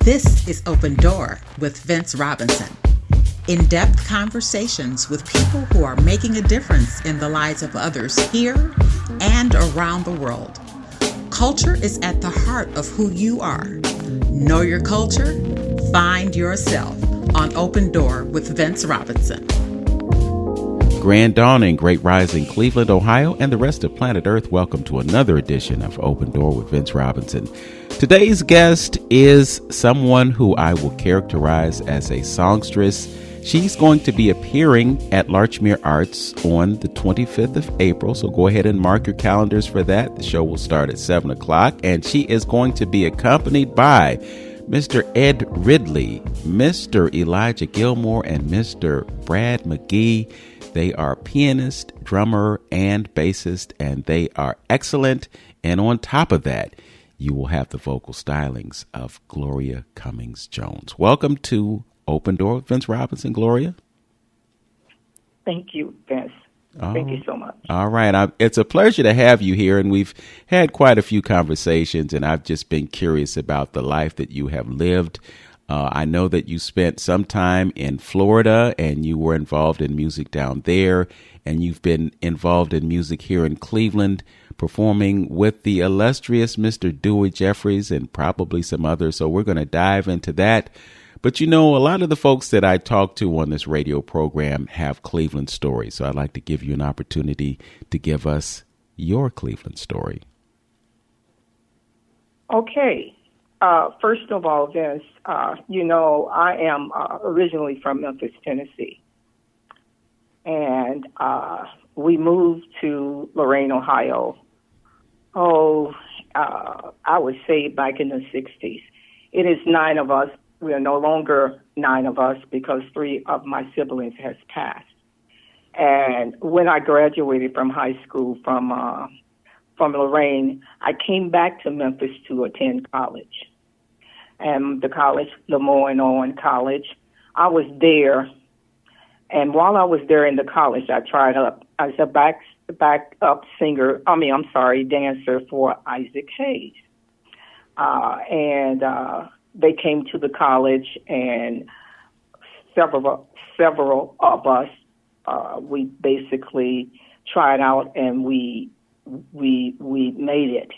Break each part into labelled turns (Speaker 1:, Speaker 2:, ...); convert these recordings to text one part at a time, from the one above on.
Speaker 1: This is Open Door with Vince Robinson. In-depth conversations with people who are making a difference in the lives of others here and around the world. Culture is at the heart of who you are. Know your culture, find yourself on Open Door with Vince Robinson.
Speaker 2: Grand dawn and great rising, Cleveland, Ohio, and the rest of planet Earth. Welcome to another edition of Open Door with Vince Robinson. Today's guest is someone who I will characterize as a songstress. She's going to be appearing at Larchmere Arts on the 25th of April, so go ahead and mark your calendars for that. The show will start at 7 o'clock, and she is going to be accompanied by Mr. Ed Ridley, Mr. Elijah Gilmore, and Mr. Brad McGee. They are pianist, drummer, and bassist, and they are excellent. And on top of that, you will have the vocal stylings of Gloria Cummings Jones. Welcome to Open Door with Vince Robinson, Gloria.
Speaker 3: Thank you, Vince. Thank you so much.
Speaker 2: All right. It's a pleasure to have you here, and we've had quite a few conversations, and I've just been curious about the life that you have lived. I know that you spent some time in Florida, and you were involved in music down there, and you've been involved in music here in Cleveland, performing with the illustrious Mr. Dewey Jeffries and probably some others. So we're going to dive into that. But you know, a lot of the folks that I talk to on this radio program have Cleveland stories. So I'd like to give you an opportunity to give us your Cleveland story.
Speaker 3: Okay. First of all, Vince, I am originally from Memphis, Tennessee. And we moved to Lorain, Ohio. I would say back in the 60s. It is 9 of us. We are no longer 9 of us because 3 of my siblings has passed. And when I graduated from high school from Lorain, I came back to Memphis to attend college. And the college, Lorain College, I was there. And while I was there in the college, I tried up as a backup dancer for Isaac Hayes. They came to the college, and several of us, we basically tried out, and we made it.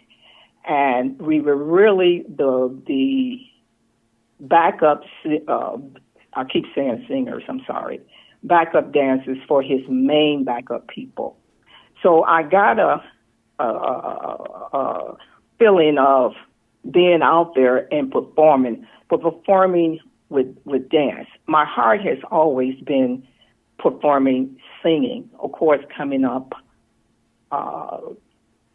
Speaker 3: And we were really the backup, I keep saying singers, I'm sorry, backup dancers for his main backup people. So I got a feeling of being out there and performing with dance. My heart has always been performing, singing, of course, coming up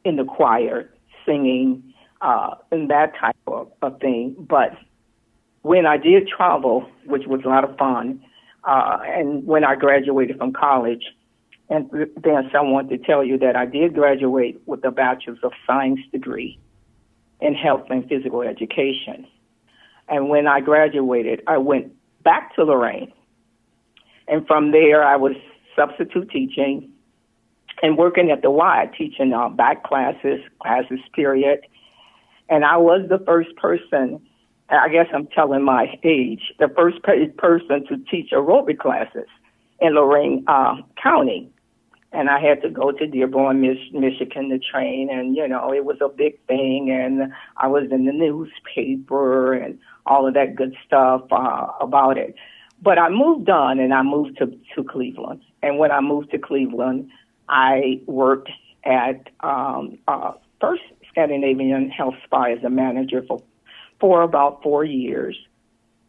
Speaker 3: in the choir, singing, and that type of thing. But when I did travel, which was a lot of fun, and when I graduated from college, and then I want to tell you that I did graduate with a Bachelor's of Science degree in health and physical education. And when I graduated, I went back to Lorain. And from there, I was substitute teaching and working at the Y, teaching back classes period. And I was the first person, I guess I'm telling my age, the first person to teach aerobic classes in Lorain County. And I had to go to Dearborn, Michigan to train, and, it was a big thing, and I was in the newspaper and all of that good stuff about it. But I moved on, and I moved to Cleveland. And when I moved to Cleveland, I worked at First Scandinavian Health Spa as a manager for about 4 years.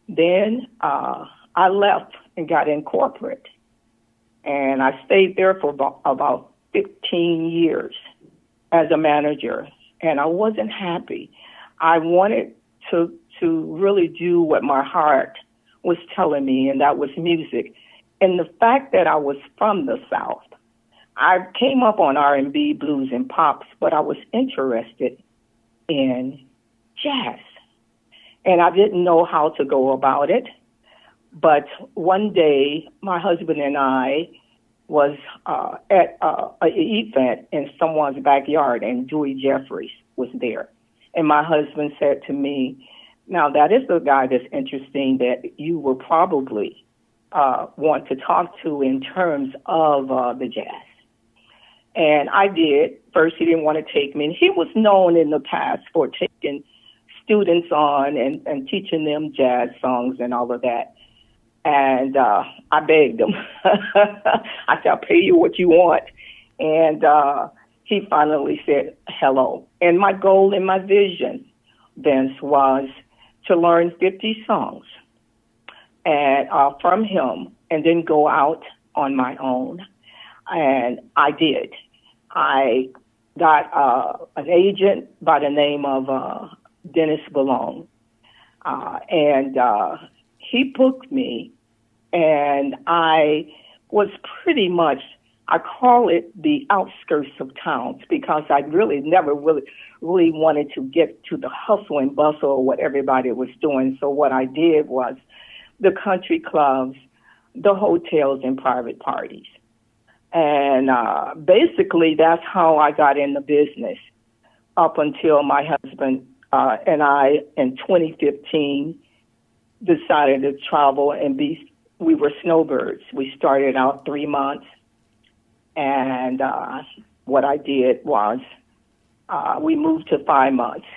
Speaker 3: Then I left and got in corporate. And I stayed there for about 15 years as a manager, and I wasn't happy. I wanted to really do what my heart was telling me, and that was music. And the fact that I was from the South, I came up on R&B, blues, and pops, but I was interested in jazz. And I didn't know how to go about it. But one day, my husband and I was at an event in someone's backyard, and Dewey Jeffries was there. And my husband said to me, Now, that is the guy that's interesting that you will probably want to talk to in terms of the jazz. And I did. First, he didn't want to take me. And he was known in the past for taking students on and teaching them jazz songs and all of that. And I begged him. I said, I'll pay you what you want. And he finally said hello. And my goal and my vision, Vince, was to learn 50 songs and from him, and then go out on my own. And I did. I got an agent by the name of Dennis Ballone, and he booked me, and I was pretty much, I call it the outskirts of towns, because I really never really wanted to get to the hustle and bustle of what everybody was doing. So what I did was the country clubs, the hotels, and private parties. And basically that's how I got in the business up until my husband and I, in 2015, decided to travel and we were snowbirds. We started out 3 months. And what I did was we moved to 5 months,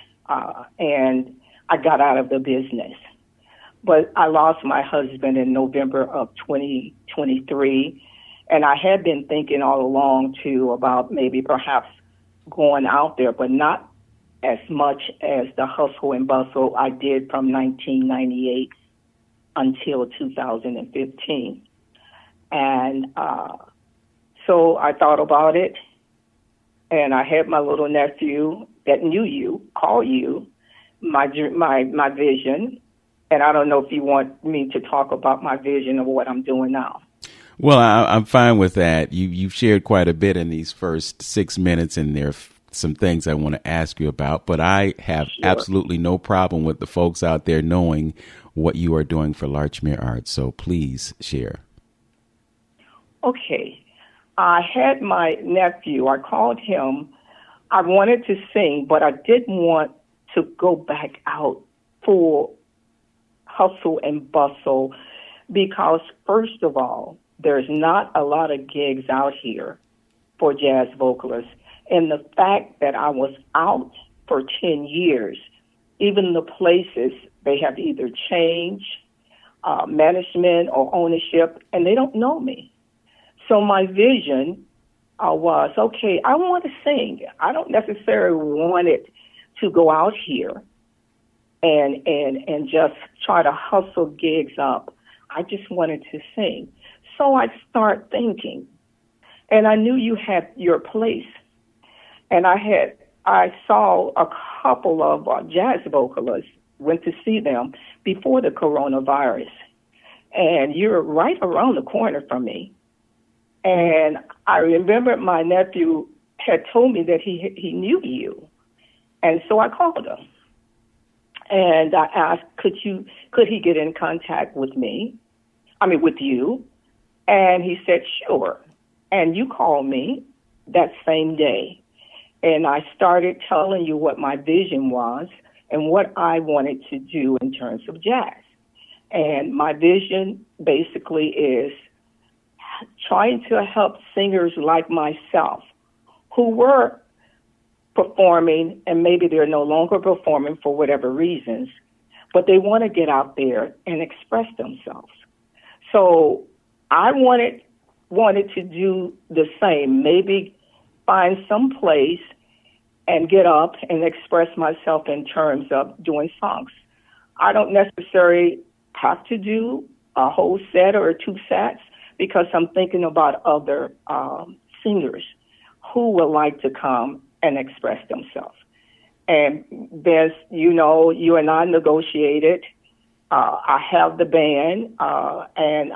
Speaker 3: and I got out of the business. But I lost my husband in November of 2023, and I had been thinking all along, too, about maybe perhaps going out there, but not as much as the hustle and bustle I did from 1998 until 2015. And so I thought about it, and I had my little nephew that knew you call you my vision. And I don't know if you want me to talk about my vision of what I'm doing now.
Speaker 2: Well, I'm fine with that. You've shared quite a bit in these first 6 minutes, and there are some things I want to ask you about. But I have absolutely no problem with the folks out there knowing what you are doing for Larchmere Arts. So please share.
Speaker 3: Okay. I had my nephew. I called him. I wanted to sing, but I didn't want to go back out full hustle and bustle, because first of all, there's not a lot of gigs out here for jazz vocalists. And the fact that I was out for 10 years, even the places, they have either changed management or ownership, and they don't know me. So my vision was, okay, I want to sing. I don't necessarily want it to go out here and just try to hustle gigs up. I just wanted to sing. So I start thinking, and I knew you had your place. And I saw a couple of jazz vocalists, went to see them before the coronavirus. And you're right around the corner from me. And I remember my nephew had told me that he knew you. And so I called him. And I asked, could he get in contact with with you? And he said, sure. And you called me that same day. And I started telling you what my vision was and what I wanted to do in terms of jazz. And my vision basically is trying to help singers like myself who were performing, and maybe they're no longer performing for whatever reasons, but they want to get out there and express themselves. So I wanted to do the same, maybe find some place and get up and express myself in terms of doing songs. I don't necessarily have to do a whole set or 2 sets, because I'm thinking about other singers who would like to come and express themselves. And there's, you and I negotiated. I have the band, and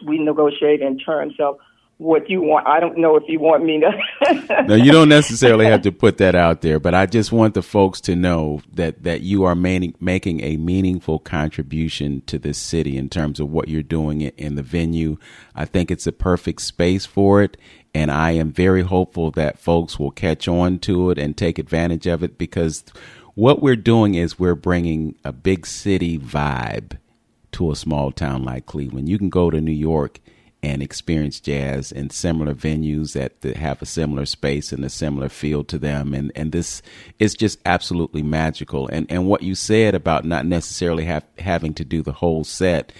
Speaker 3: we negotiate in terms of what you want. I don't know if you want me to.
Speaker 2: No, you don't necessarily have to put that out there, but I just want the folks to know that you are making a meaningful contribution to this city in terms of what you're doing in the venue. I think it's a perfect space for it. And I am very hopeful that folks will catch on to it and take advantage of it, because what we're doing is we're bringing a big city vibe to a small town like Cleveland. You can go to New York and experience jazz in similar venues that have a similar space and a similar feel to them. And this is just absolutely magical. And what you said about not necessarily having to do the whole set,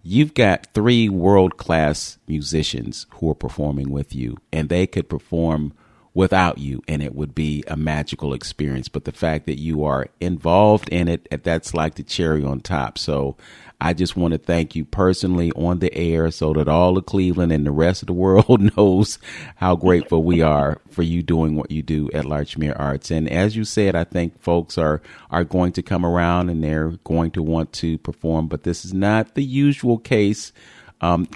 Speaker 2: you've got 3 world-class musicians who are performing with you, and they could perform without you, and it would be a magical experience. But the fact that you are involved in it, that's like the cherry on top. So I just want to thank you personally on the air so that all of Cleveland and the rest of the world knows how grateful we are for you doing what you do at Larchmere Arts. And as you said, I think folks are going to come around and they're going to want to perform, but this is not the usual case.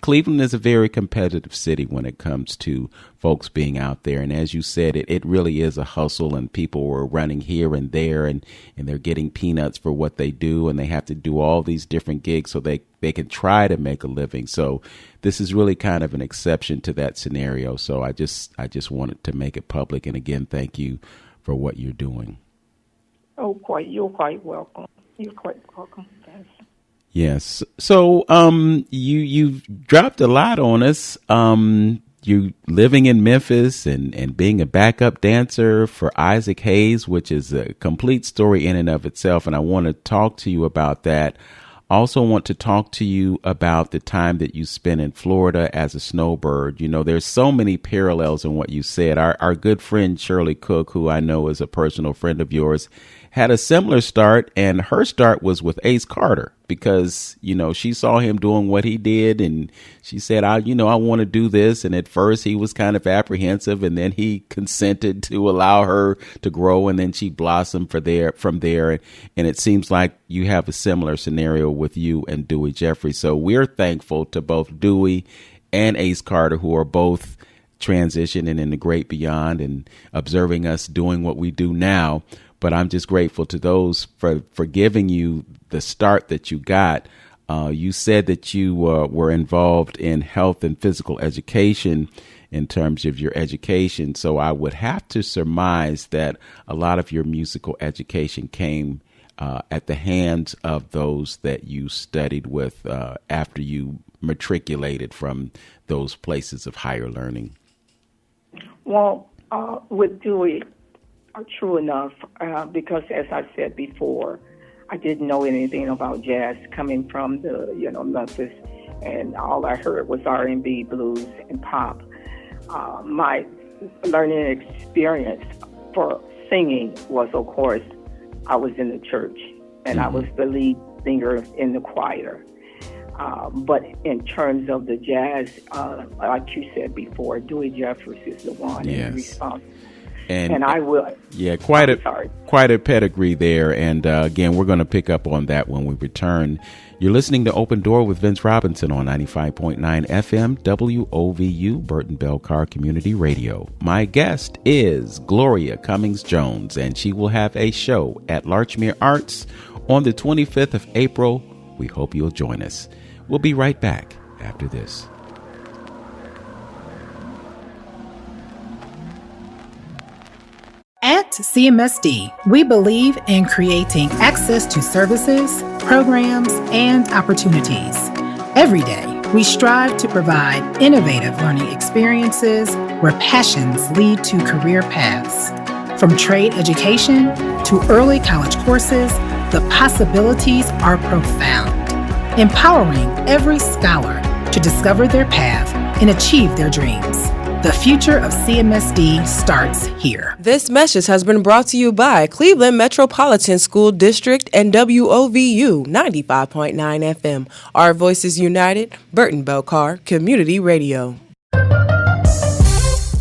Speaker 2: Cleveland is a very competitive city when it comes to folks being out there. And as you said, it really is a hustle, and people are running here and there, and they're getting peanuts for what they do, and they have to do all these different gigs so they can try to make a living. So this is really kind of an exception to that scenario. So I just wanted to make it public. And again, thank you for what you're doing.
Speaker 3: Oh, you're quite welcome. You're quite welcome. Thanks.
Speaker 2: Yes. So you've dropped a lot on us. You living in Memphis and being a backup dancer for Isaac Hayes, which is a complete story in and of itself. And I want to talk to you about that. Also want to talk to you about the time that you spent in Florida as a snowbird. You know, there's so many parallels in what you said. Our good friend Shirley Cook, who I know is a personal friend of yours, had a similar start, and her start was with Ace Carter because, you know, she saw him doing what he did, and she said, I want to do this. And at first he was kind of apprehensive, and then he consented to allow her to grow, and then she blossomed from there. And it seems like you have a similar scenario with you and Dewey Jeffries. So we're thankful to both Dewey and Ace Carter, who are both transitioning in the great beyond and observing us doing what we do now. But I'm just grateful to those for giving you the start that you got. You said that you were involved in health and physical education in terms of your education. So I would have to surmise that a lot of your musical education came at the hands of those that you studied with after you matriculated from those places of higher learning.
Speaker 3: Well, with Dewey, true enough, because as I said before, I didn't know anything about jazz coming from Memphis, and all I heard was R&B, blues, and pop. My learning experience for singing was, of course, I was in the church, and I was the lead singer in the choir. But in terms of the jazz, like you said before, Dewey Jeffries is the one responsible. And I will. Yeah, quite a pedigree there. And again, we're going to pick up on that when we return. You're listening to Open Door with Vince Robinson on 95.9 FM WOVU, Burton Bell Carr Community Radio. My guest is Gloria Cummings Jones, and she will have a show at Larchmere Arts on the 25th of April. We hope you'll join us. We'll be right back after this.
Speaker 4: At CMSD, we believe in creating access to services, programs, and opportunities. Every day, we strive to provide innovative learning experiences where passions lead to career paths. From trade education to early college courses, the possibilities are profound, empowering every scholar to discover their path and achieve their dreams. The future of CMSD starts here.
Speaker 5: This message has been brought to you by Cleveland Metropolitan School District and WOVU 95.9 FM. Our Voices United, Burton Bell Carr Community Radio.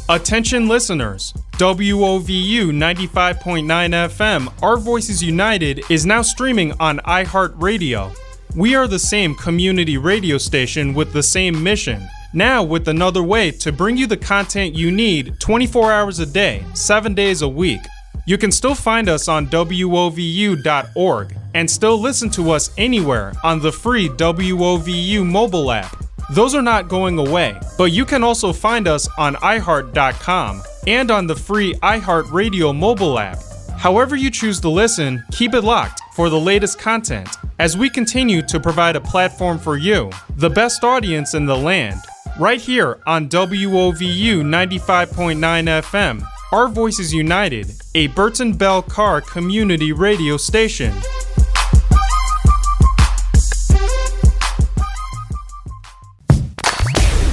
Speaker 6: Attention listeners, WOVU 95.9 FM, Our Voices United is now streaming on iHeartRadio. We are the same community radio station with the same mission. Now with another way to bring you the content you need 24 hours a day, 7 days a week. You can still find us on WOVU.org and still listen to us anywhere on the free WOVU mobile app. Those are not going away, but you can also find us on iHeart.com and on the free iHeartRadio mobile app. However you choose to listen, keep it locked for the latest content as we continue to provide a platform for you, the best audience in the land, right here on WOVU 95.9 FM. Our Voices United, a Burton Bell Carr community radio station.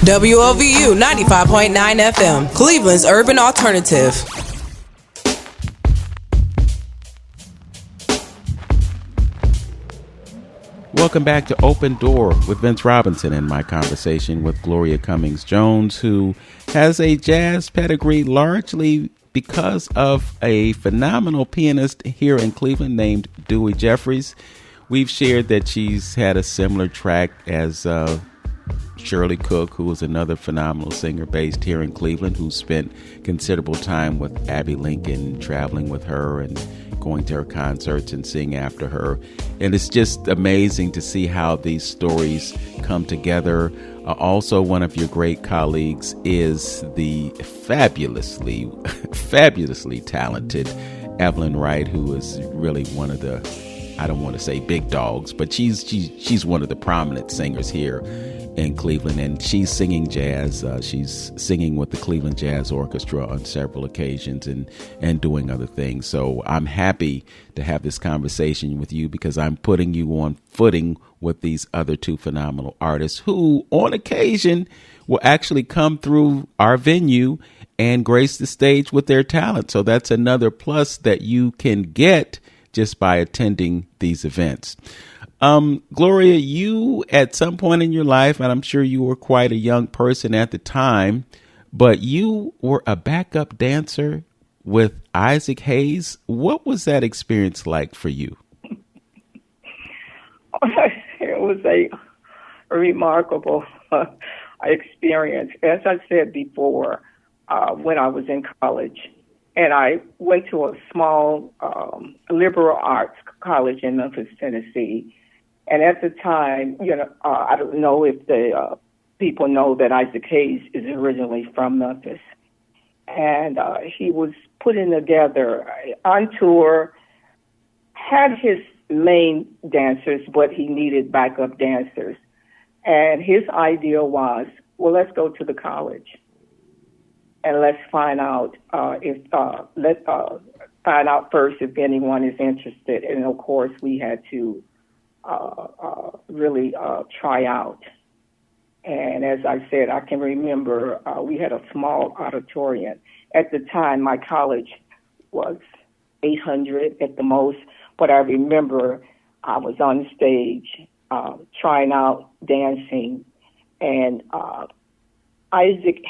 Speaker 5: WOVU 95.9 FM, Cleveland's urban alternative.
Speaker 2: Welcome back to Open Door with Vince Robinson and my conversation with Gloria Cummings Jones, who has a jazz pedigree largely because of a phenomenal pianist here in Cleveland named Dewey Jeffries. We've shared that she's had a similar track as Shirley Cook, who is another phenomenal singer based here in Cleveland, who spent considerable time with Abby Lincoln, traveling with her and going to her concerts and sing after her. And it's just amazing to see how these stories come together. Also, one of your great colleagues is the fabulously talented Evelyn Wright, who is really one of the, I don't want to say big dogs, but she's one of the prominent singers here in Cleveland, and she's singing jazz. She's singing with the Cleveland Jazz Orchestra on several occasions and doing other things. So I'm happy to have this conversation with you because I'm putting you on footing with these other two phenomenal artists who, on occasion, will actually come through our venue and grace the stage with their talent. So that's another plus that you can get just by attending these events. Gloria, you at some point in your life, and I'm sure you were quite a young person at the time, but you were a backup dancer with Isaac Hayes. What was that experience like for you?
Speaker 3: It was a remarkable experience. As I said before, when I was in college, and I went to a small liberal arts college in Memphis, Tennessee. And at the time, I don't know if the people know that Isaac Hayes is originally from Memphis. And he was putting together on tour, had his main dancers, but he needed backup dancers. And his idea was, well, let's go to the college and let's find out find out first if anyone is interested. And of course, we had to really try out. And as I said, I can remember we had a small auditorium. At the time, my college was 800 at the most, but I remember I was on stage trying out dancing, and Isaac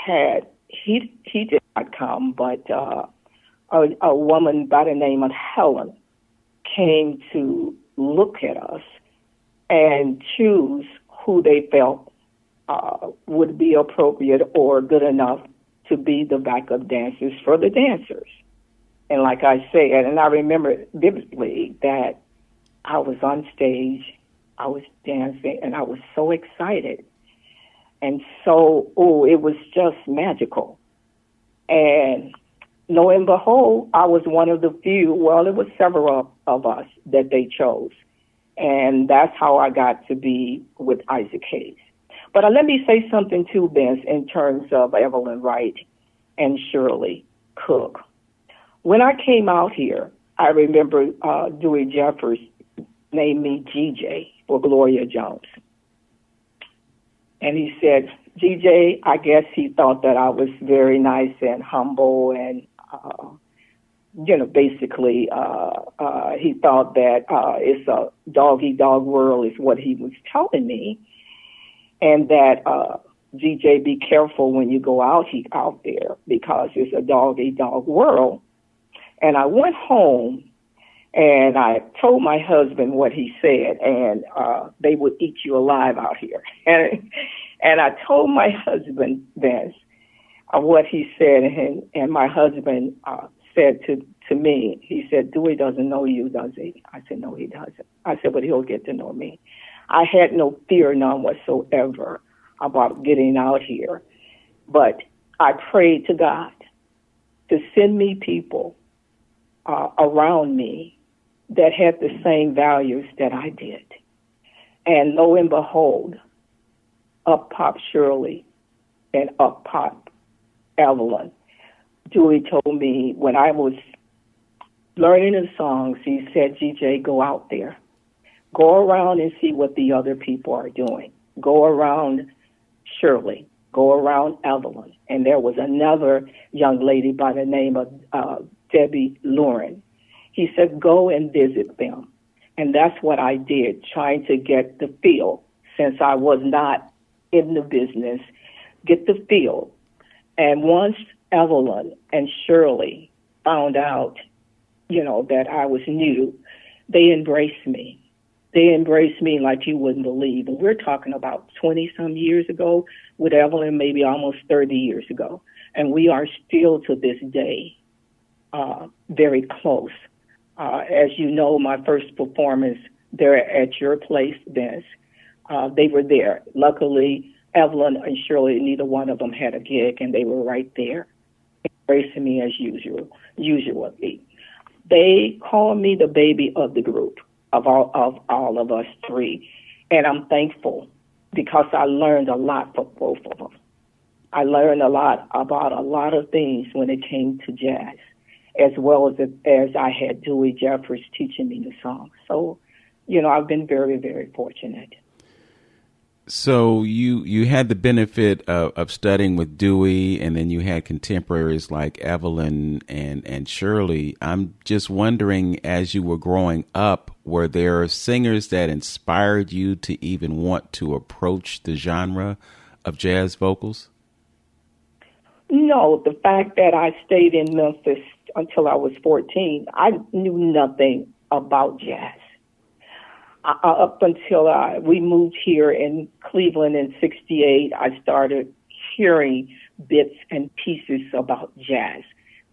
Speaker 3: he did not come, but a woman by the name of Helen came to look at us and choose who they felt would be appropriate or good enough to be the backup dancers for the dancers. And like I said, and I remember vividly that I was on stage, I was dancing, and I was so excited. And so, it was just magical. And lo and behold, I was one of the few, well, it was several of us that they chose. And that's how I got to be with Isaac Hayes. But let me say something too, Vince, in terms of Evelyn Wright and Shirley Cook. When I came out here, I remember Dewey Jeffries named me GJ for Gloria Jones. And he said, GJ, I guess he thought that I was very nice and humble and, basically he thought that it's a dog-eat-dog world is what he was telling me. And that, GJ, be careful when you go out there because it's a dog-eat-dog world. And I went home and I told my husband what he said, and they would eat you alive out here. And I told my husband Vince what he said, and my husband said to me, he said, Dewey doesn't know you, does he? I said, no, he doesn't. I said, but he'll get to know me. I had no fear, none whatsoever, about getting out here. But I prayed to God to send me people around me that had the same values that I did. And lo and behold, up popped Shirley and up popped Evelyn. Dewey told me when I was learning the songs, he said, GJ, go out there. Go around and see what the other people are doing. Go around Shirley. Go around Evelyn. And there was another young lady by the name of Debbie Lorain. He said, go and visit them. And that's what I did, trying to get the feel, since I was not in the business, get the feel. And once Evelyn and Shirley found out, that I was new, they embraced me. They embraced me like you wouldn't believe. And we're talking about 20-some years ago, with Evelyn maybe almost 30 years ago. And we are still to this day very close. As you know, my first performance there at your place, Vince, they were there. Luckily, Evelyn and Shirley, neither one of them had a gig, and they were right there, embracing me as usually. They call me the baby of the group, of all of us three, and I'm thankful because I learned a lot from both of them. I learned a lot about a lot of things when it came to jazz, as well as I had Dewey Jeffries teaching me the song. So, I've been very, very fortunate.
Speaker 2: So you had the benefit of studying with Dewey, and then you had contemporaries like Evelyn and Shirley. I'm just wondering, as you were growing up, were there singers that inspired you to even want to approach the genre of jazz vocals?
Speaker 3: No, the fact that I stayed in Memphis until I was 14, I knew nothing about jazz. Up until we moved here in Cleveland in '68, I started hearing bits and pieces about jazz.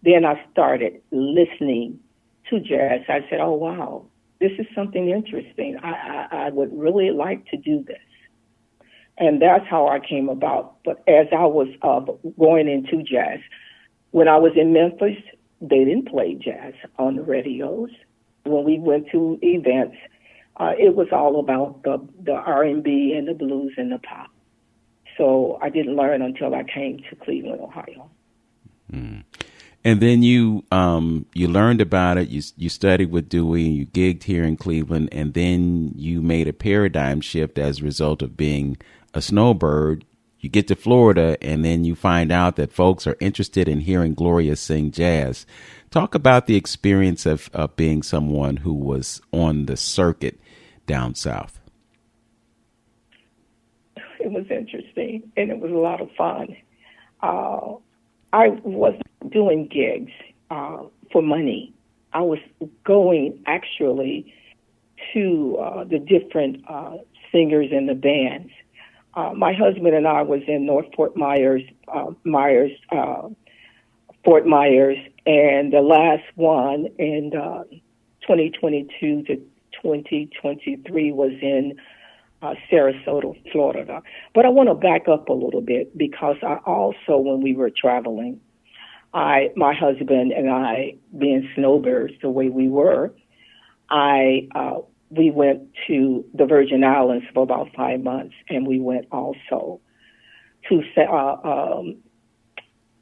Speaker 3: Then I started listening to jazz. I said, oh, wow, this is something interesting. I would really like to do this. And that's how I came about. But as I was going into jazz, when I was in Memphis, they didn't play jazz on the radios. When we went to events, it was all about the R&B and the blues and the pop. So I didn't learn until I came to Cleveland, Ohio.
Speaker 2: Mm. And then you learned about it. You studied with Dewey, and you gigged here in Cleveland, and then you made a paradigm shift as a result of being a snowbird. You get to Florida, and then you find out that folks are interested in hearing Gloria sing jazz. Talk about the experience of being someone who was on the circuit down south.
Speaker 3: It was interesting, and it was a lot of fun. I wasn't doing gigs for money. I was going actually to the different singers in the bands. My husband and I was in North Fort Myers, Fort Myers, and the last one in 2022 to 2023 was in Sarasota, Florida. But I want to back up a little bit because I also, when we were traveling, my husband and I, being snowbirds the way we were, we went to the Virgin Islands for about 5 months, and we went also to,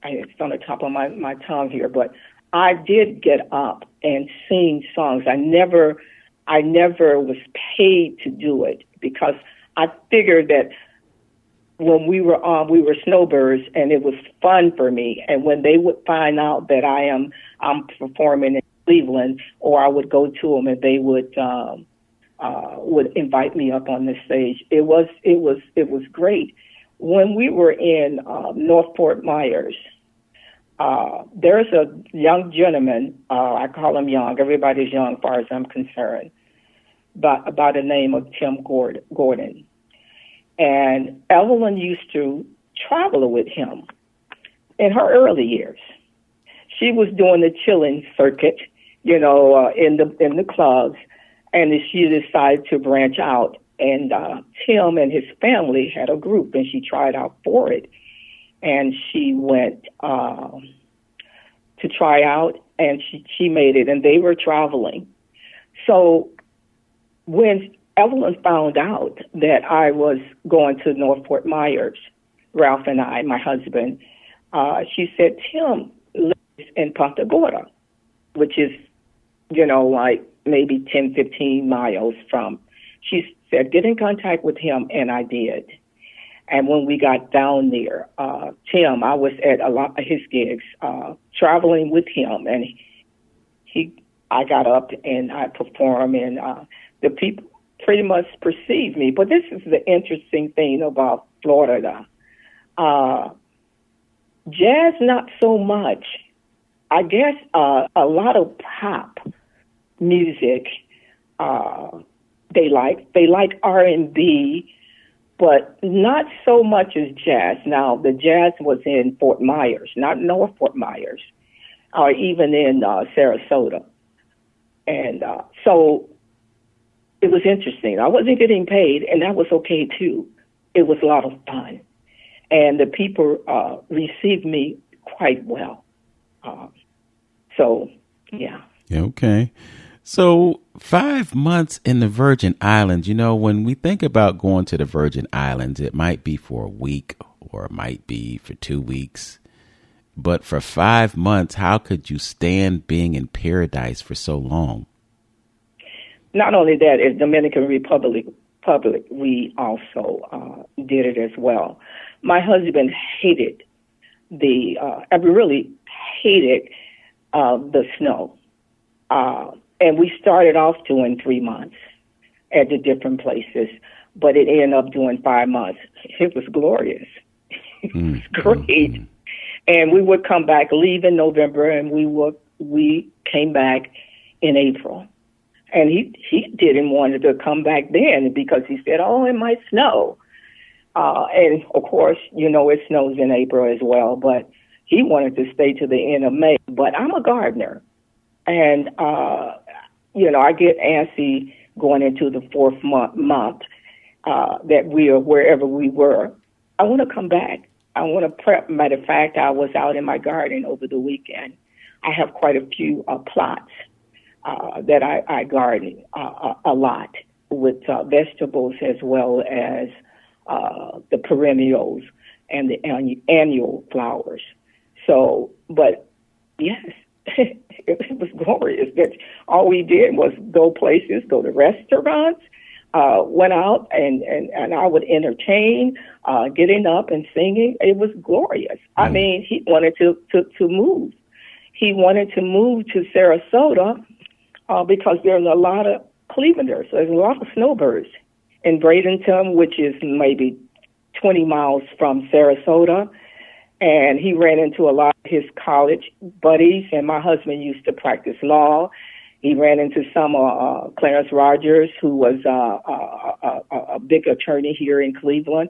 Speaker 3: it's on the top of my tongue here, but I did get up and sing songs. I never was paid to do it because I figured that when we were snowbirds and it was fun for me. And when they would find out that I'm performing in Cleveland, or I would go to them and they would invite me up on the stage, it was great. When we were in North Fort Myers, there's a young gentleman, I call him young, everybody's young as far as I'm concerned, by the name of Tim Gordon. And Evelyn used to travel with him in her early years. She was doing the chilling circuit, in the clubs, and she decided to branch out. And Tim and his family had a group, and she tried out for it. And she went to try out, and she made it, and they were traveling. So when Evelyn found out that I was going to North Fort Myers, Ralph and I, my husband, she said, Tim lives in Punta Gorda, which is, like maybe 10, 15 miles from. She said, get in contact with him, and I did. And when we got down there, Tim, I was at a lot of his gigs, traveling with him, and I got up and I performed, and the people pretty much perceived me. But this is the interesting thing about Florida. Jazz, not so much. I guess a lot of pop music, they like R&B, but not so much as jazz. Now, the jazz was in Fort Myers, not North Fort Myers, or even in Sarasota. And so it was interesting. I wasn't getting paid, and that was okay, too. It was a lot of fun. And the people received me quite well. So, yeah.
Speaker 2: Okay. So 5 months in the Virgin Islands, when we think about going to the Virgin Islands, it might be for a week or it might be for 2 weeks. But for 5 months, how could you stand being in paradise for so long?
Speaker 3: Not only that, in Dominican Republic, we also did it as well. My husband hated really hated the snow. And we started off doing 3 months at the different places, but it ended up doing 5 months. It was glorious. It was great. And we would come back, leave in November, and we came back in April. And he didn't want to come back then because he said, it might snow. And, of course, it snows in April as well, but he wanted to stay to the end of May. But I'm a gardener. And, I get antsy going into the fourth month that we are wherever we were. I want to come back. I want to prep. Matter of fact, I was out in my garden over the weekend. I have quite a few plots that I garden a lot with vegetables as well as the perennials and the annual flowers. So, but yes, it was glorious. That all we did was go places, go to restaurants, went out and I would entertain, getting up and singing. It was glorious. I mean, he wanted to move. He wanted to move to Sarasota because there's a lot of Clevelanders. There's a lot of snowbirds in Bradenton, which is maybe 20 miles from Sarasota. And he ran into a lot of his college buddies, and my husband used to practice law. He ran into some Clarence Rogers, who was a big attorney here in Cleveland,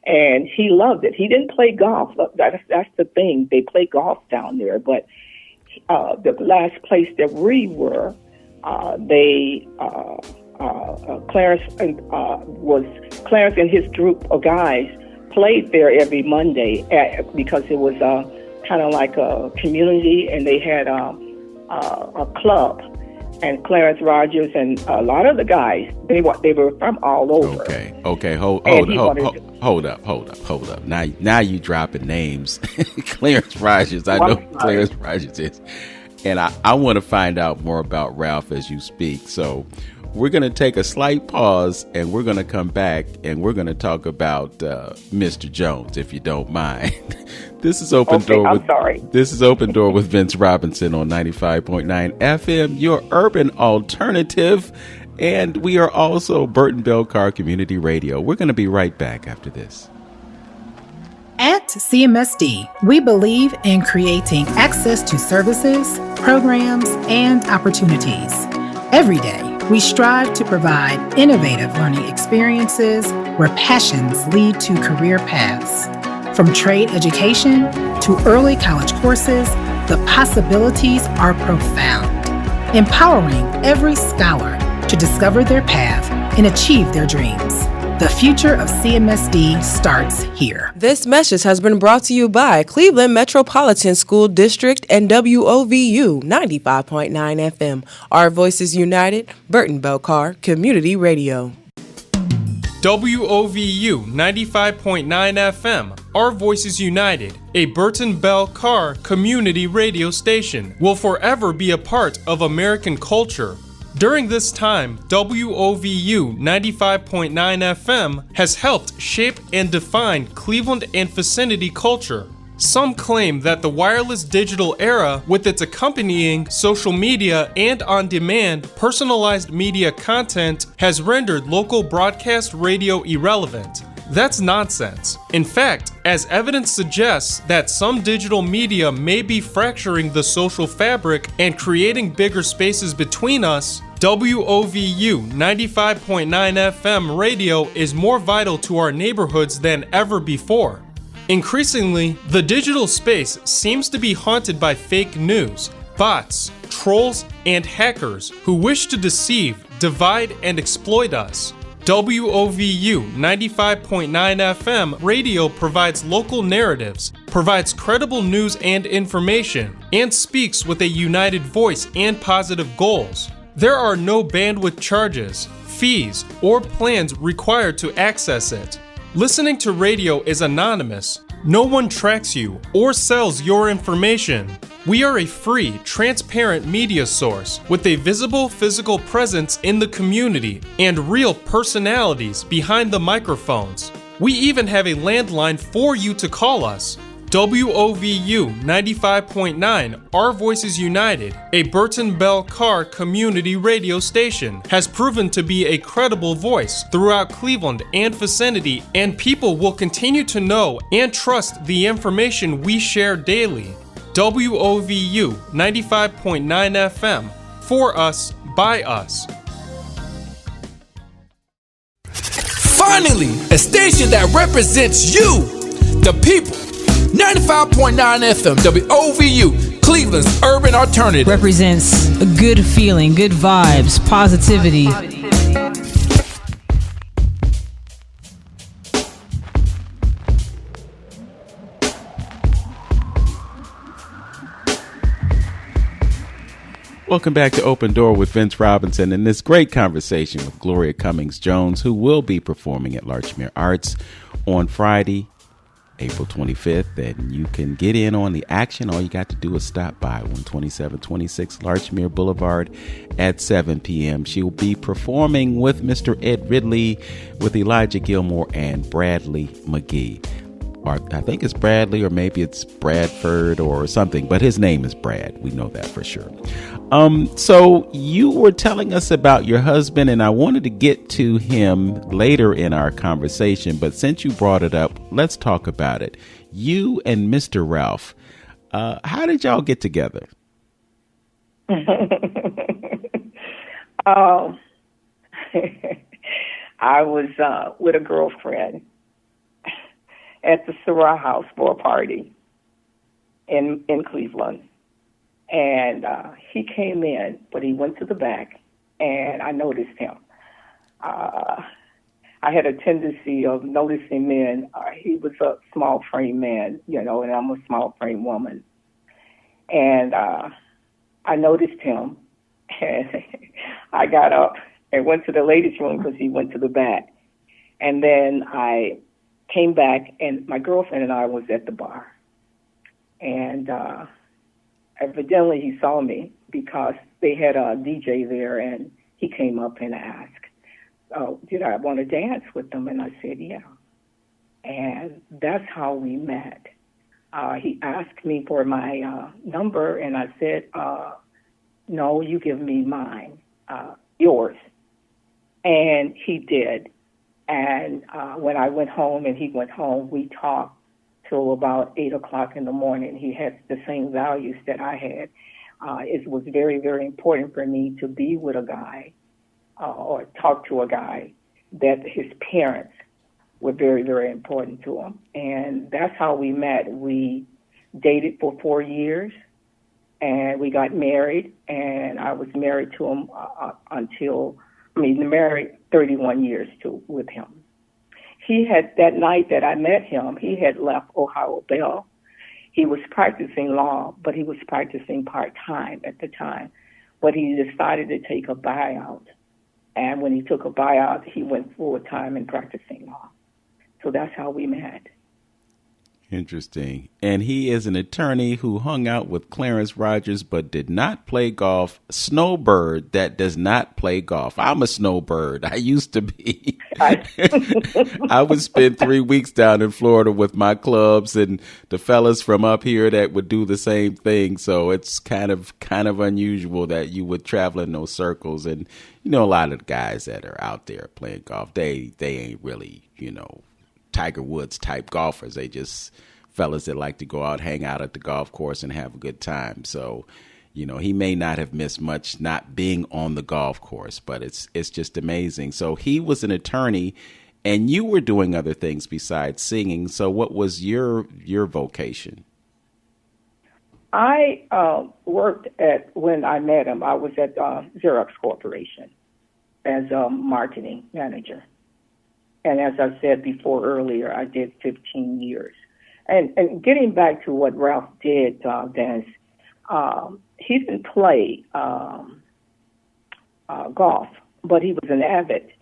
Speaker 3: and he loved it. He didn't play golf. That's the thing. They play golf down there, but the last place that we were, Clarence and his group of guys played there every Monday because it was kind of like a community, and they had a club. And Clarence Rogers and a lot of the guys, they were from all over.
Speaker 2: Okay, hold up. Now you dropping names. Clarence Rogers, I know who Clarence Rogers is. And I want to find out more about Ralph as you speak. So we're going to take a slight pause, and we're going to come back, and we're going to talk about Mr. Jones, if you don't mind. This is Open Door. This is Open Door with Vince Robinson on 95.9 FM, your urban alternative. And we are also Burton Belcar Community Radio. We're going to be right back after this.
Speaker 4: At CMSD, we believe in creating access to services, programs, and opportunities. Every day, we strive to provide innovative learning experiences where passions lead to career paths. From trade education to early college courses, the possibilities are profound, empowering every scholar to discover their path and achieve their dreams. The future of CMSD starts here.
Speaker 5: This message has been brought to you by Cleveland Metropolitan School District and WOVU 95.9 FM. Our Voices United, Burton Belcar Community Radio.
Speaker 6: WOVU 95.9 FM, Our Voices United, a Burton Bell Carr community radio station, will forever be a part of American culture. During this time, WOVU 95.9 FM has helped shape and define Cleveland and vicinity culture. Some claim that the wireless digital era, with its accompanying social media and on-demand personalized media content, has rendered local broadcast radio irrelevant. That's nonsense. In fact, as evidence suggests that some digital media may be fracturing the social fabric and creating bigger spaces between us, WOVU 95.9 FM radio is more vital to our neighborhoods than ever before. Increasingly, the digital space seems to be haunted by fake news, bots, trolls, and hackers who wish to deceive, divide, and exploit us. WOVU 95.9 FM radio provides local narratives, provides credible news and information, and speaks with a united voice and positive goals. There are no bandwidth charges, fees, or plans required to access it. Listening to radio is anonymous. No one tracks you or sells your information. We are a free, transparent media source with a visible physical presence in the community and real personalities behind the microphones. We even have a landline for you to call us. WOVU 95.9, Our Voices United, a Burton Bell Carr community radio station, has proven to be a credible voice throughout Cleveland and vicinity, and people will continue to know and trust the information we share daily. WOVU 95.9 FM, for us, by us.
Speaker 7: Finally, a station that represents you, the people. 95.9 FM, WOVU, Cleveland's urban alternative.
Speaker 8: Represents a good feeling, good vibes, positivity.
Speaker 2: Welcome back to Open Door with Vince Robinson and this great conversation with Gloria Cummings Jones, who will be performing at Larchmere Arts on Friday, April 25th, and you can get in on the action. All you got to do is stop by 12726 Larchmere Boulevard at 7 p.m. She will be performing with Mr. Ed Ridley, with Elijah Gilmore, and Bradley McGee. Or I think it's Bradley, or maybe it's Bradford or something, but his name is Brad. We know that for sure. So you were telling us about your husband, and I wanted to get to him later in our conversation, but since you brought it up, let's talk about it. You and Mr. Ralph, how did y'all get together?
Speaker 3: I was with a girlfriend at the Syrah House for a party in Cleveland. And he came in, but he went to the back, and I noticed him. I had a tendency of noticing men. He was a small frame man, and I'm a small frame woman. And I noticed him, and I got up and went to the ladies' room because he went to the back. And then I came back, and my girlfriend and I was at the bar. And evidently he saw me because they had a DJ there, and he came up and asked, did I want to dance with them? And I said, yeah. And that's how we met. He asked me for my number, and I said, no, you give me mine, yours. And he did. And when I went home and he went home, we talked till about 8 o'clock in the morning. He had the same values that I had. It was very, very important for me to be with a guy or talk to a guy that his parents were very, very important to him. And that's how we met. We dated for 4 years, and we got married, and I was married to him married 31 years with him. he had, that night that I met him, he had left Ohio Bell. He was practicing law, but he was practicing part-time at the time. But he decided to take a buyout. And when he took a buyout, he went full-time in practicing law. So that's how we met.
Speaker 2: Interesting. And he is an attorney who hung out with Clarence Rogers but did not play golf. Snowbird that does not play golf. I'm a snowbird. I used to be. I would spend 3 weeks down in Florida with my clubs and the fellas from up here that would do the same thing. So it's kind of unusual that you would travel in those circles. And, you know, a lot of the guys that are out there playing golf, they ain't really, you know, Tiger Woods type golfers. They just fellas that like to go out, hang out at the golf course and have a good time. So, you know, he may not have missed much not being on the golf course, but it's just amazing. So he was an attorney and you were doing other things besides singing. So what was your vocation?
Speaker 3: I worked when I met him, I was at Xerox Corporation as a marketing manager. And as I said before earlier, I did 15 years. And getting back to what Ralph did, Dennis, he didn't play golf, but he was an avid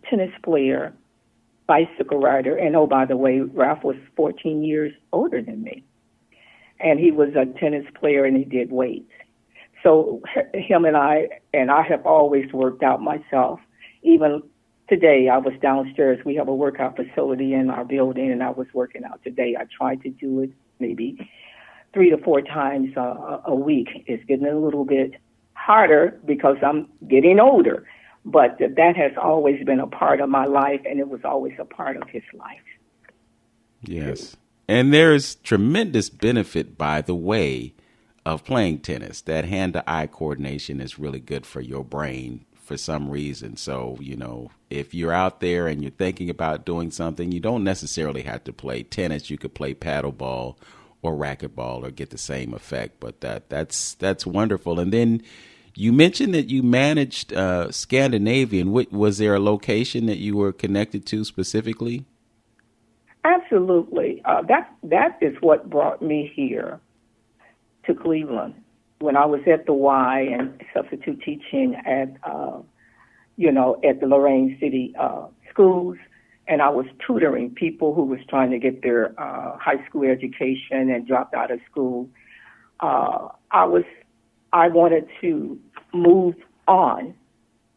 Speaker 3: tennis player, bicycle rider. And oh, by the way, Ralph was 14 years older than me. And he was a tennis player and he did weights. So him and I have always worked out myself. Even today, I was downstairs. We have a workout facility in our building, and I was working out today. I tried to do it maybe 3 to 4 times a week. It's getting a little bit harder because I'm getting older, but that has always been a part of my life, and it was always a part of his life.
Speaker 2: Yes. And there's tremendous benefit, by the way, of playing tennis. That hand-to-eye coordination is really good for your brain for some reason. So, you know, if you're out there and you're thinking about doing something, you don't necessarily have to play tennis. You could play paddleball or racquetball or get the same effect. But that's wonderful. And then you mentioned that you managed Scandinavian. Was there a location that you were connected to specifically?
Speaker 3: Absolutely. That is what brought me here to Cleveland. When I was at the Y and substitute teaching at the Lorain City schools, and I was tutoring people who was trying to get their high school education and dropped out of school, I wanted to move on,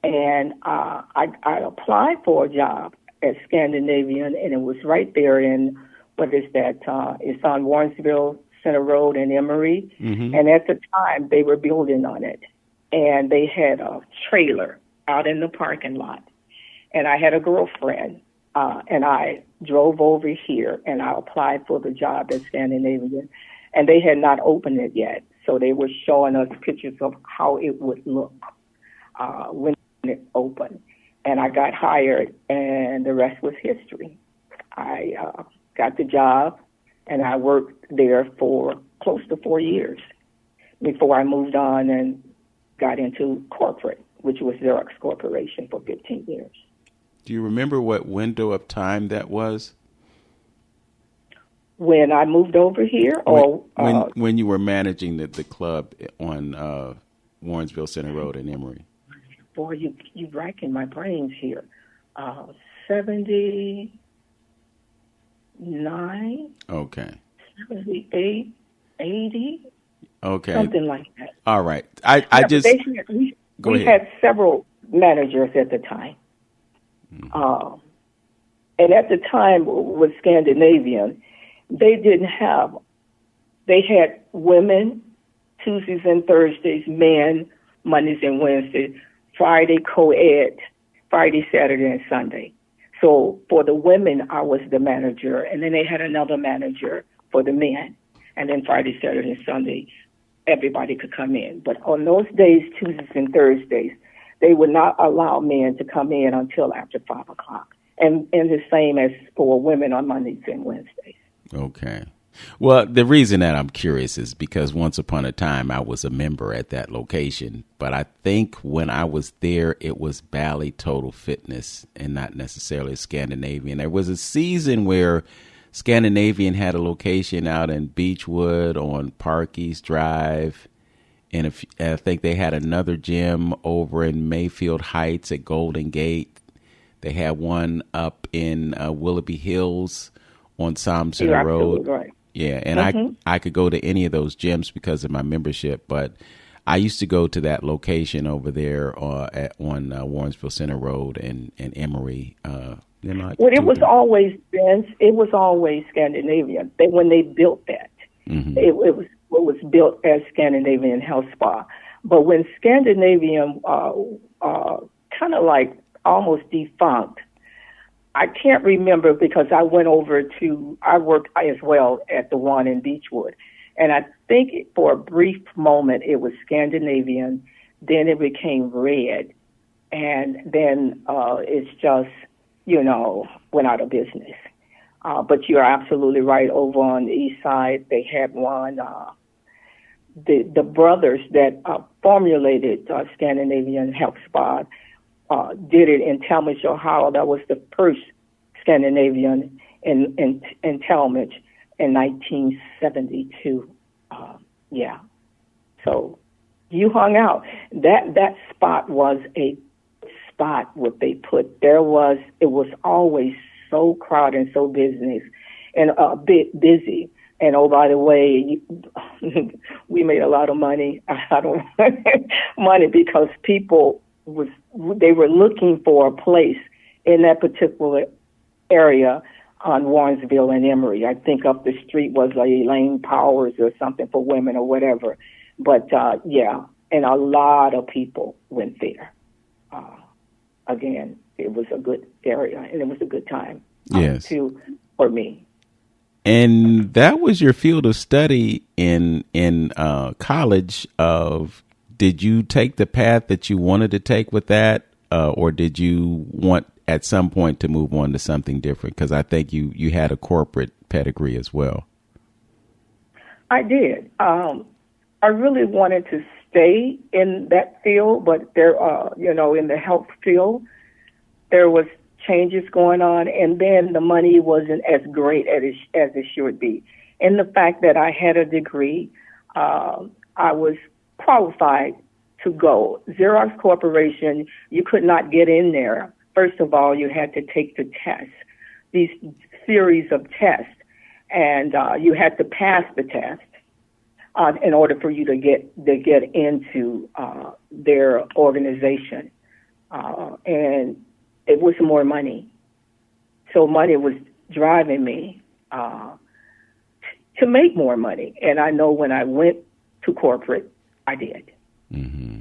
Speaker 3: and I applied for a job at Scandinavian, and it was right there in, it's on Warrensville Center Road in Emory, and at the time they were building on it, and they had a trailer out in the parking lot, and I had a girlfriend, and I drove over here, and I applied for the job at Scandinavian, and they had not opened it yet, so they were showing us pictures of how it would look when it opened, and I got hired, and the rest was history. I got the job, and I worked there for close to 4 years before I moved on and got into corporate, which was Xerox Corporation for 15 years.
Speaker 2: Do you remember what window of time that was?
Speaker 3: When I moved over here?
Speaker 2: When you were managing the club on Warrensville Center Road in Emory?
Speaker 3: Boy, you racking my brains here. 79,
Speaker 2: okay,
Speaker 3: 78, 80,
Speaker 2: okay,
Speaker 3: something like that.
Speaker 2: All right. We
Speaker 3: had several managers at the time. And at the time with Scandinavian, they had women Tuesdays and Thursdays, men Mondays and Wednesdays, Friday co-ed, Friday, Saturday, and Sunday. So for the women, I was the manager, and then they had another manager for the men. And then Friday, Saturday, and Sunday, everybody could come in. But on those days, Tuesdays and Thursdays, they would not allow men to come in until after 5 o'clock. And the same as for women on Mondays and Wednesdays.
Speaker 2: Okay. Well, the reason that I'm curious is because once upon a time I was a member at that location, but I think when I was there, it was Bally Total Fitness and not necessarily Scandinavian. There was a season where Scandinavian had a location out in Beechwood on Park East Drive. And I think they had another gym over in Mayfield Heights at Golden Gate. They had one up in Willoughby Hills on Psalm Center Road. Right. Yeah, and I could go to any of those gyms because of my membership, but I used to go to that location over there on Warrensville Center Road and Emory. Well,
Speaker 3: it was always Vince. It was always Scandinavian. When they built that, it was built as Scandinavian Health Spa. But when Scandinavian kind of like almost defunct, I can't remember because I worked as well at the one in Beechwood. And I think for a brief moment it was Scandinavian, then it became Red, and then it's just, went out of business. But you're absolutely right. Over on the east side, they had one. The brothers that formulated Scandinavian Health Spa did it in Talmadge, Ohio. That was the first Scandinavian in Talmadge in 1972. So you hung out. That spot was a spot. What they put there was, it was always so crowded and so business and a bit busy. And oh, by the way, we made a lot of money. Money because people they were looking for a place in that particular area on Warrensville and Emory. I think up the street was like Elaine Powers or something for women or whatever. But and a lot of people went there. Again, it was a good area and it was a good time.
Speaker 2: Yes,
Speaker 3: for me.
Speaker 2: And that was your field of study in college. Did you take the path that you wanted to take with that, or did you want at some point to move on to something different? Because I think you had a corporate pedigree as well.
Speaker 3: I did. I really wanted to stay in that field, but there, in the health field, there was changes going on, and then the money wasn't as great as it should be. And the fact that I had a degree, I was qualified to go. Xerox Corporation, you could not get in there. First of all, you had to take the test, these series of tests, and you had to pass the test in order for you to get into their organization. And it was more money. So money was driving me to make more money. And I know when I went to corporate, I did.
Speaker 2: Mm-hmm.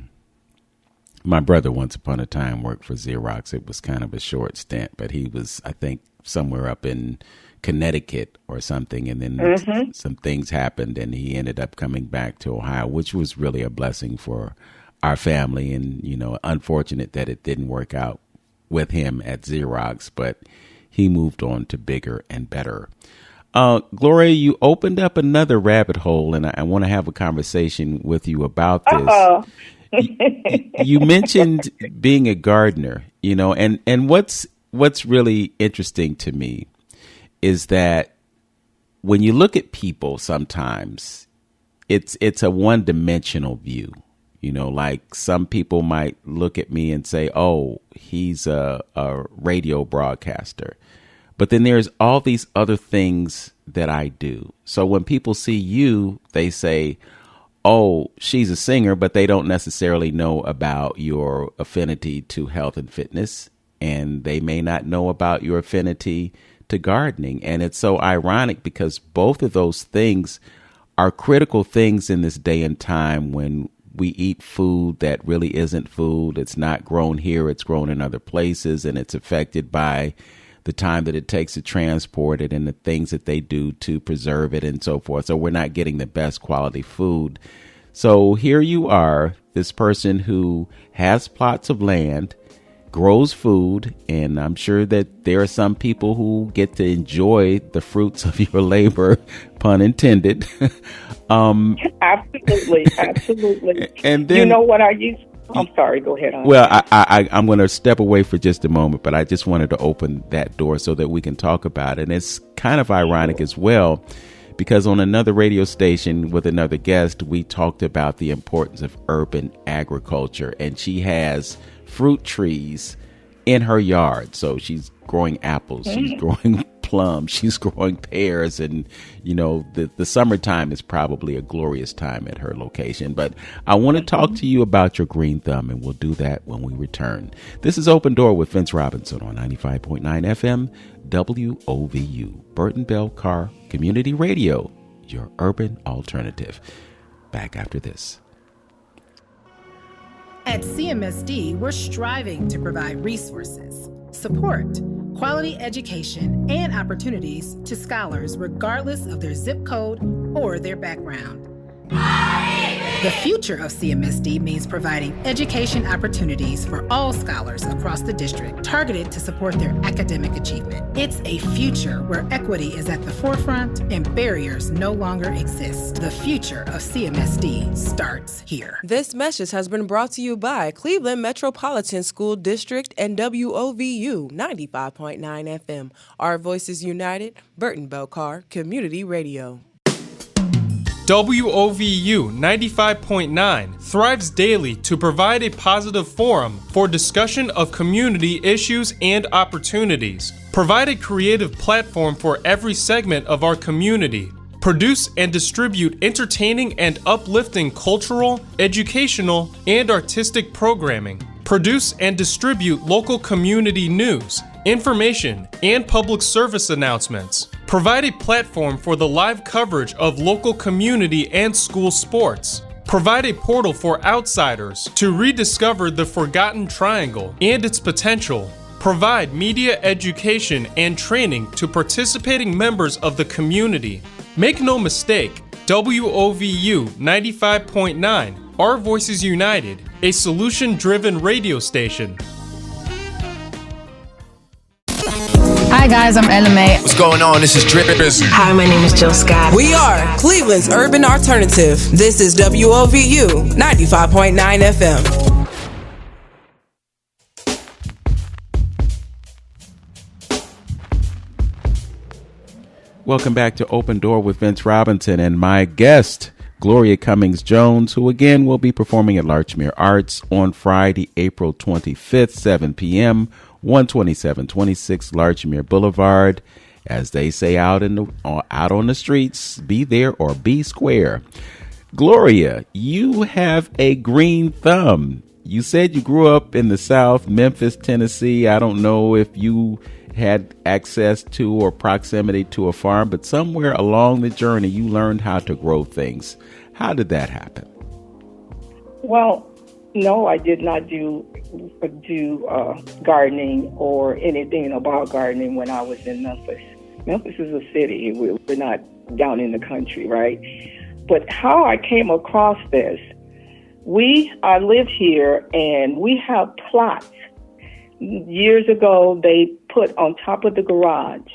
Speaker 2: My brother once upon a time worked for Xerox. It was kind of a short stint, but he was, I think, somewhere up in Connecticut or something. And then some things happened and he ended up coming back to Ohio, which was really a blessing for our family. And, unfortunate that it didn't work out with him at Xerox, but he moved on to bigger and better. Gloria, you opened up another rabbit hole, and I want to have a conversation with you about this. You mentioned being a gardener, and what's really interesting to me is that when you look at people, sometimes it's a one-dimensional view. Like some people might look at me and say, oh, he's a radio broadcaster. But then there's all these other things that I do. So when people see you, they say, oh, she's a singer, but they don't necessarily know about your affinity to health and fitness. And they may not know about your affinity to gardening. And it's so ironic because both of those things are critical things in this day and time when we eat food that really isn't food. It's not grown here. It's grown in other places, and it's affected by the time that it takes to transport it and the things that they do to preserve it and so forth. So we're not getting the best quality food. So here you are, this person who has plots of land, grows food, and I'm sure that there are some people who get to enjoy the fruits of your labor, pun intended.
Speaker 3: Absolutely.
Speaker 2: And then,
Speaker 3: you know what I use? I'm sorry, go ahead.
Speaker 2: Well, I'm going to step away for just a moment, but I just wanted to open that door so that we can talk about it. And it's kind of ironic as well, because on another radio station with another guest, we talked about the importance of urban agriculture, and she has fruit trees in her yard. So she's growing apples, she's growing plums, she's growing pears, and the summertime is probably a glorious time at her location. But I want to talk to you about your green thumb, and we'll do that when we return. This is Open Door with Vince Robinson on 95.9 FM WOVU, Burton Bell Carr Community Radio, your urban alternative. Back after this.
Speaker 4: At CMSD, we're striving to provide resources, support, quality education, and opportunities to scholars regardless of their zip code or their background. The future of CMSD means providing education opportunities for all scholars across the district, targeted to support their academic achievement. It's a future where equity is at the forefront and barriers no longer exist. The future of CMSD starts here.
Speaker 5: This message has been brought to you by Cleveland Metropolitan School District and WOVU 95.9 FM. Our Voices United, Burton Bell Carr Community Radio.
Speaker 6: WOVU 95.9 thrives daily to provide a positive forum for discussion of community issues and opportunities. Provide a creative platform for every segment of our community. Produce and distribute entertaining and uplifting cultural, educational, and artistic programming. Produce and distribute local community news, information, and public service announcements. Provide a platform for the live coverage of local community and school sports. Provide a portal for outsiders to rediscover the Forgotten Triangle and its potential. Provide media education and training to participating members of the community. Make no mistake, WOVU 95.9, Our Voices United, a solution-driven radio station.
Speaker 9: Hi guys, I'm Ella May.
Speaker 7: What's going on? This is Drippers.
Speaker 9: Hi, my name is Jill Scott.
Speaker 5: We are Cleveland's Urban Alternative. This is WOVU 95.9 FM.
Speaker 2: Welcome back to Open Door with Vince Robinson and my guest, Gloria Cummings Jones, who again will be performing at Larchmere Arts on Friday, April 25th, 7 p.m., 12726 Larchmere Boulevard. As they say out on the streets, be there or be square. Gloria, you have a green thumb. You said you grew up in the South, Memphis, Tennessee. I don't know if you had access to or proximity to a farm, but somewhere along the journey you learned how to grow things. How did that happen?
Speaker 3: Well, no, I did not do gardening or anything about gardening when I was in Memphis. Memphis is a city. We're not down in the country, right? But how I came across this, I live here and we have plots. Years ago, they put on top of the garage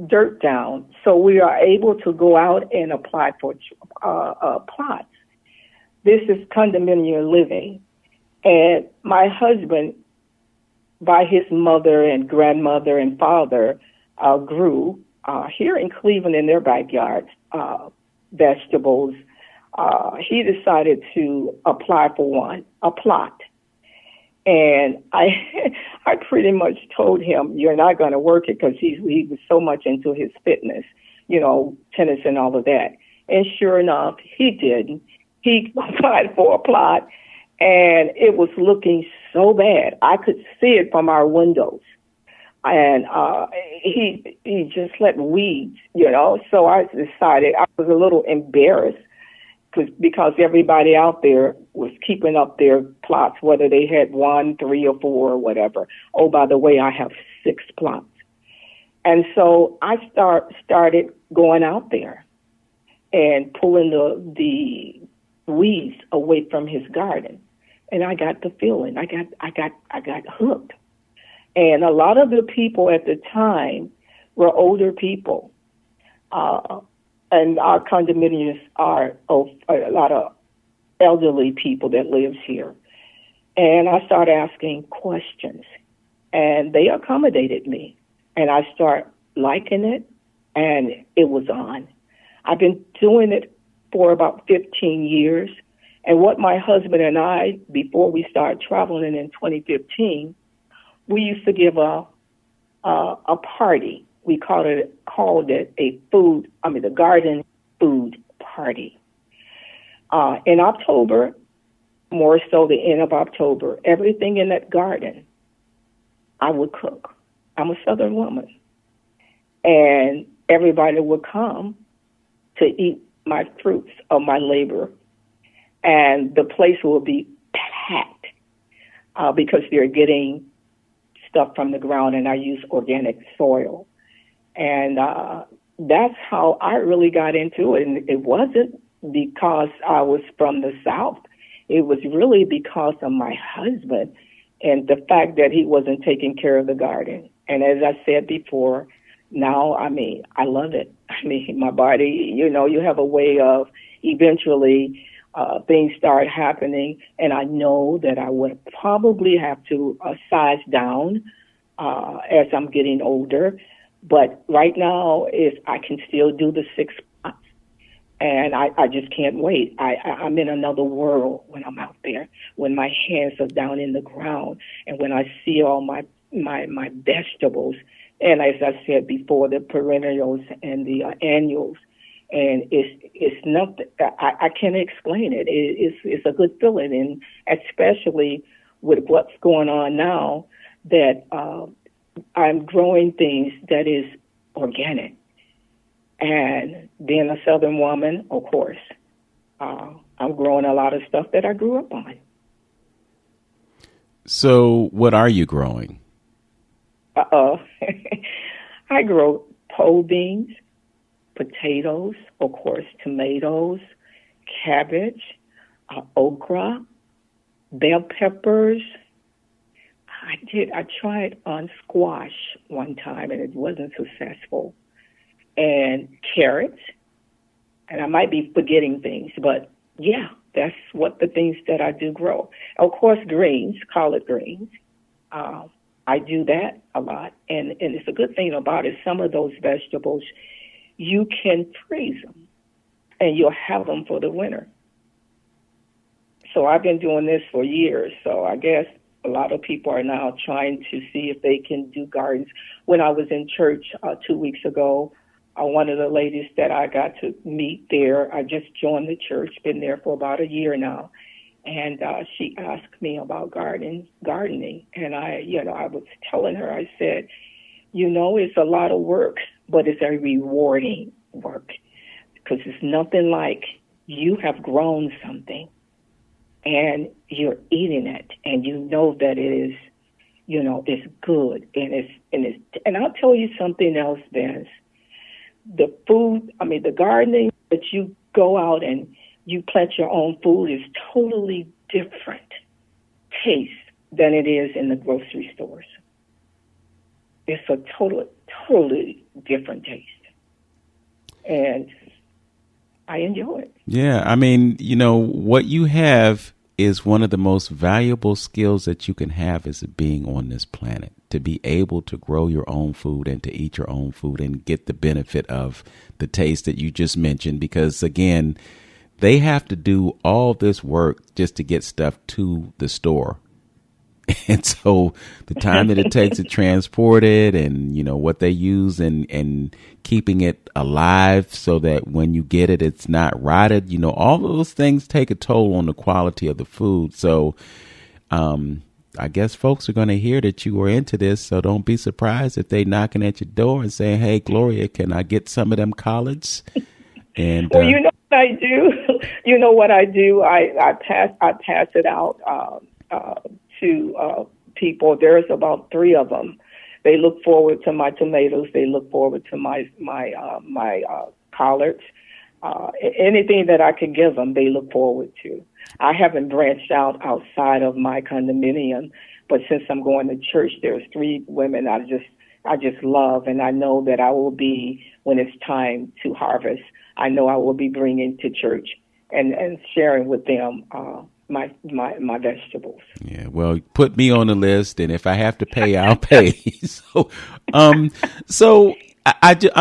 Speaker 3: dirt down, so we are able to go out and apply for plots. This is condominium living, and my husband, by his mother and grandmother and father, grew here in Cleveland in their backyard vegetables. He decided to apply for a plot. And I pretty much told him, you're not going to work it, because he was so much into his fitness, tennis and all of that. And sure enough, he did. He applied for a plot, and it was looking so bad. I could see it from our windows. And he just let weeds, So I decided, I was a little embarrassed, because everybody out there was keeping up their plots, whether they had 1, 3, or 4 or whatever. Oh, by the way, I have 6 plots. And so I started going out there and pulling the weeds away from his garden. and I got the feeling. I got hooked. And a lot of the people at the time were older people. And our condominiums are a lot of elderly people that lives here. And I started asking questions, and they accommodated me. And I started liking it, and it was on. I've been doing it for about 15 years. And what my husband and I, before we started traveling in 2015, we used to give a party. We called it the garden food party. In October, more so the end of October, everything in that garden, I would cook. I'm a Southern woman. And everybody would come to eat my fruits of my labor. And the place will be packed because they're getting stuff from the ground, and I use organic soil. And that's how I really got into it. And it wasn't because I was from the South. It was really because of my husband and the fact that he wasn't taking care of the garden. And as I said before, now, I love it. My body, you have a way of eventually things start happening, and I know that I would probably have to size down as I'm getting older. But right now, I can still do the 6 months, and I just can't wait. I'm in another world when I'm out there, when my hands are down in the ground, and when I see all my vegetables, and as I said before, the perennials and the annuals. And it's nothing. I can't explain it. It's a good feeling, and especially with what's going on now, that I'm growing things that is organic. And being a Southern woman, of course, I'm growing a lot of stuff that I grew up on.
Speaker 2: So, what are you growing?
Speaker 3: I grow pole beans, potatoes, of course, tomatoes, cabbage, okra, bell peppers. I tried on squash one time, and it wasn't successful. And carrots, and I might be forgetting things, but yeah, that's what the things that I do grow. Of course, greens, collard greens. I do that a lot, and it's a good thing about it. Some of those vegetables, you can freeze them, and you'll have them for the winter. So I've been doing this for years, so I guess a lot of people are now trying to see if they can do gardens. When I was in church 2 weeks ago, one of the ladies that I got to meet there, I just joined the church, been there for about a year now, and she asked me about gardening, and I was telling her, I said, it's a lot of work, but it's a rewarding work, because it's nothing like you have grown something and you're eating it, and you know that it is, it's good, and I'll tell you something else, Vince. The food, the gardening that you go out and you plant your own food is totally different taste than it is in the grocery stores. It's a totally different taste. And I enjoy it.
Speaker 2: Yeah, what you have is one of the most valuable skills that you can have as a being on this planet, to be able to grow your own food and to eat your own food and get the benefit of the taste that you just mentioned. Because, again, they have to do all this work just to get stuff to the store. And so the time that it takes to transport it and, what they use and keeping it alive so that when you get it, it's not rotted, all those things take a toll on the quality of the food. So I guess folks are going to hear that you are into this. So don't be surprised if they knocking at your door and saying, "Hey, Gloria, can I get some of them collards?" And
Speaker 3: well, you know what I do? You know what I do? I pass it out to people. There's about 3 of them. They look forward to my tomatoes. They look forward to my collards. anything that I could give them, they look forward to. I haven't branched out outside of my condominium, but since I'm going to church, there's 3 women I just love, and I know that I will be, when it's time to harvest, I know I will be bringing to church and sharing with them my vegetables.
Speaker 2: Yeah, well, put me on the list, and if I have to pay, I'll pay. So I'm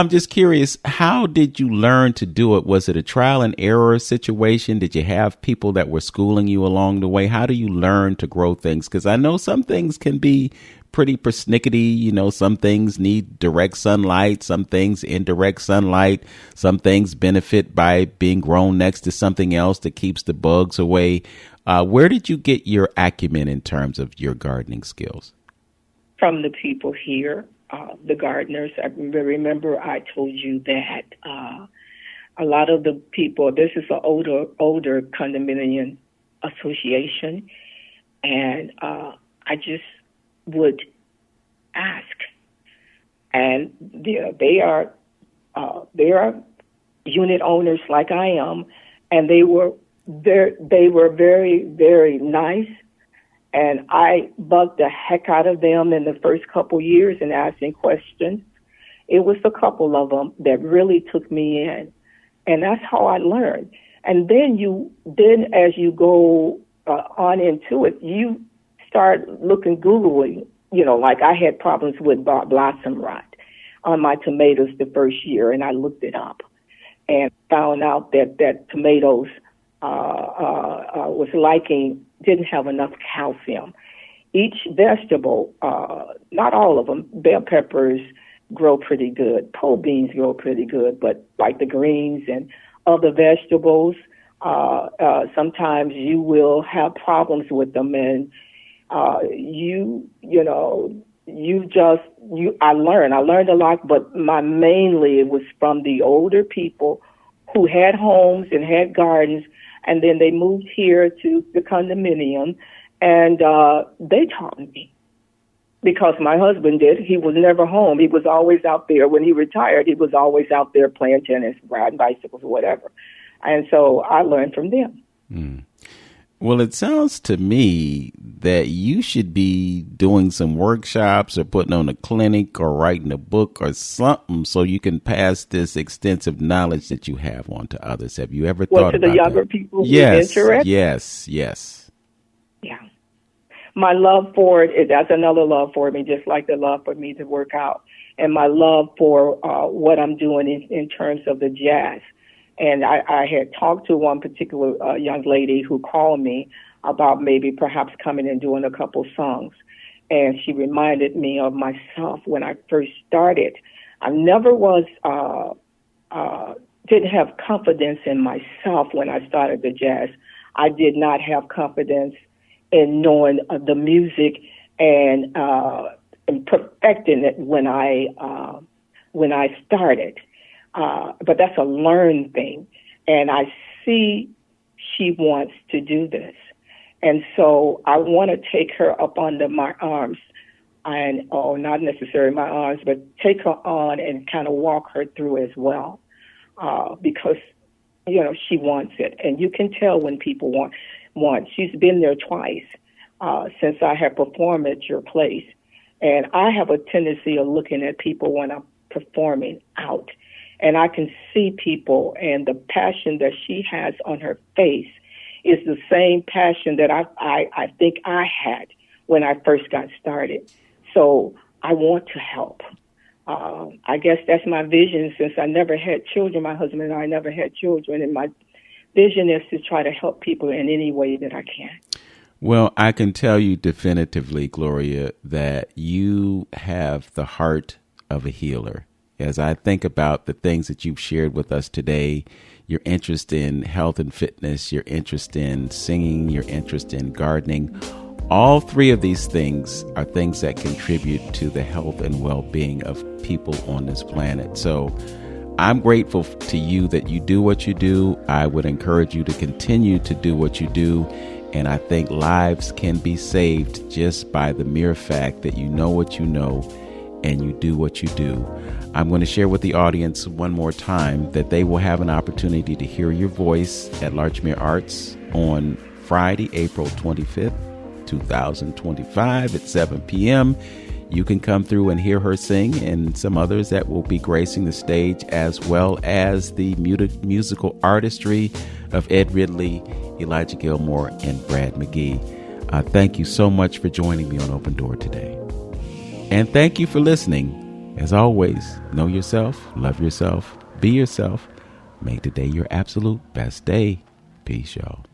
Speaker 2: just curious, how did you learn to do it? Was it a trial and error situation? Did you have people that were schooling you along the way? How do you learn to grow things? Because I know some things can be pretty persnickety. You know, some things need direct sunlight, some things indirect sunlight, some things benefit by being grown next to something else that keeps the bugs away. Where did you get your acumen in terms of your gardening skills? From
Speaker 3: the people here. The gardeners. I remember I told you that a lot of the people, this is an older condominium association, and I just would ask, and they are unit owners like I am, and they were very, very nice. And I bugged the heck out of them in the first couple years and asking questions. It was a couple of them that really took me in. And that's how I learned. And then as you go on into it, you start Googling, like I had problems with blossom rot on my tomatoes the first year, and I looked it up and found out that tomatoes didn't have enough calcium. Each vegetable, not all of them, bell peppers grow pretty good, pole beans grow pretty good, but like the greens and other vegetables, sometimes you will have problems with them, and I learned a lot, but mainly it was from the older people who had homes and had gardens. And then they moved here to the condominium, and they taught me. Because my husband did. He was never home. He was always out there. When he retired, he was always out there playing tennis, riding bicycles, whatever. And so I learned from them.
Speaker 2: Mm. Well, it sounds to me that you should be doing some workshops or putting on a clinic or writing a book or something so you can pass this extensive knowledge that you have on to others. Have you ever thought about that?
Speaker 3: To the younger people who
Speaker 2: are
Speaker 3: interested?
Speaker 2: Yes.
Speaker 3: Yeah. My love for it, that's another love for me, just like the love for me to work out. And my love for what I'm doing in terms of the jazz. And I had talked to one particular young lady who called me about maybe perhaps coming and doing a couple songs. And she reminded me of myself when I first started. I never didn't have confidence in myself when I started the jazz. I did not have confidence in knowing the music and perfecting it when I started. But that's a learned thing. And I see she wants to do this. And so I want to take her up under my arms and, not necessarily my arms, but take her on and kind of walk her through as well. Because, she wants it. And you can tell when people want. She's been there twice since I have performed at your place. And I have a tendency of looking at people when I'm performing out. And I can see people, and the passion that she has on her face is the same passion that I think I had when I first got started. So I want to help. I guess that's my vision since I never had children. My husband and I never had children, and my vision is to try to help people in any way that I can.
Speaker 2: Well, I can tell you definitively, Gloria, that you have the heart of a healer. As I think about the things that you've shared with us today, your interest in health and fitness, your interest in singing, your interest in gardening, all three of these things are things that contribute to the health and well-being of people on this planet. So I'm grateful to you that you do what you do. I would encourage you to continue to do what you do. And I think lives can be saved just by the mere fact that you know what you know and you do what you do. I'm going to share with the audience one more time that they will have an opportunity to hear your voice at Larchmere Arts on Friday, April 25th, 2025 at 7 p.m. You can come through and hear her sing and some others that will be gracing the stage, as well as the musical artistry of Ed Ridley, Elijah Gilmore, and Brad McGee. Thank you so much for joining me on Open Door today. And thank you for listening. As always, know yourself, love yourself, be yourself. Make today your absolute best day. Peace, y'all.